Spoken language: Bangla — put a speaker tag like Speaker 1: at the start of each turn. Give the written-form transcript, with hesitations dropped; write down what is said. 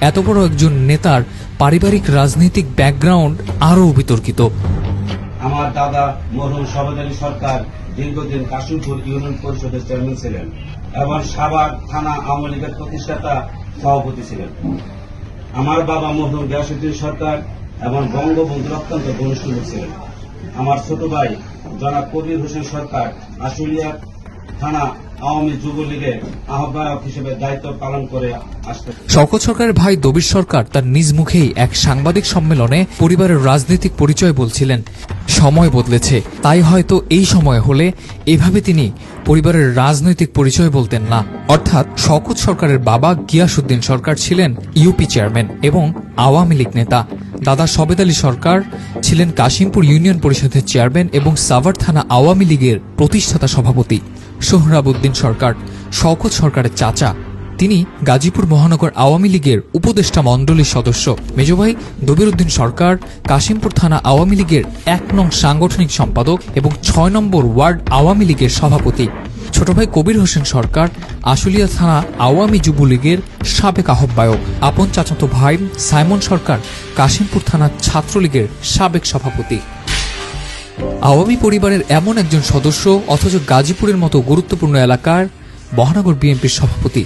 Speaker 1: এত বড় একজন নেতার পারিবারিক রাজনৈতিক ব্যাকগ্রাউন্ড আরও বিতর্কিত।
Speaker 2: আমার দাদা মরহুম শওকত আলী সরকার দীর্ঘদিন কাশিমপুর ইউনিয়ন পরিষদের চেয়ারম্যান ছিলেন এবং সাভার থানা আওয়ামী লীগের প্রতিষ্ঠাতা সভাপতি ছিলেন। আমার বাবা মরহুম গিয়াসউদ্দিন সরকার এবং বঙ্গবন্ধুর অত্যন্ত ঘনিষ্ঠ লোক ছিলেন। আমার ছোট ভাই জনাব কবির হোসেন সরকার আশুলিয়া থানা আওয়ামী যুবলীগের আহ্বায়ক হিসেবে দায়িত্ব পালন করে আসতেন।
Speaker 1: শওকত সরকারের ভাই দবির সরকার তার নিজ মুখেই এক সাংবাদিক সম্মেলনে পরিবারের রাজনৈতিক পরিচয় বলছিলেন। সময় বদলেছে, তাই হয়তো এই সময় হলে এভাবে তিনি পরিবারের রাজনৈতিক পরিচয় বলতেন না। অর্থাৎ শওকত সরকারের বাবা গিয়াসউদ্দিন সরকার ছিলেন ইউপি চেয়ারম্যান এবং আওয়ামী লীগ নেতা। দাদা শওকত আলী সরকার ছিলেন কাশিমপুর ইউনিয়ন পরিষদের চেয়ারম্যান এবং সাভার থানা আওয়ামী লীগের প্রতিষ্ঠাতা সভাপতি। সোহরাবউদ্দিন সরকার শওকত সরকারের চাচা, তিনি গাজীপুর মহানগর আওয়ামী লীগের উপদেষ্টা মণ্ডলীর সদস্য। মেজভাই দবিরউদ্দিন সরকার কাশিমপুর থানা আওয়ামী লীগের ১ নং সাংগঠনিক সম্পাদক এবং ৬ নম্বর ওয়ার্ড আওয়ামী লীগের সভাপতি। ছোট ভাই কবির হোসেন সরকার আশুলিয়া থানা আওয়ামী যুবলীগের সাবেক আহ্বায়ক। আপন চাচাতো ভাই সাইমন সরকার কাশিমপুর থানা ছাত্রলীগের সাবেক সভাপতি। আওয়ামী পরিবারের এমন একজন সদস্য, অথচ গাজীপুরের মতো গুরুত্বপূর্ণ এলাকার মহানগর বিএনপির সভাপতি।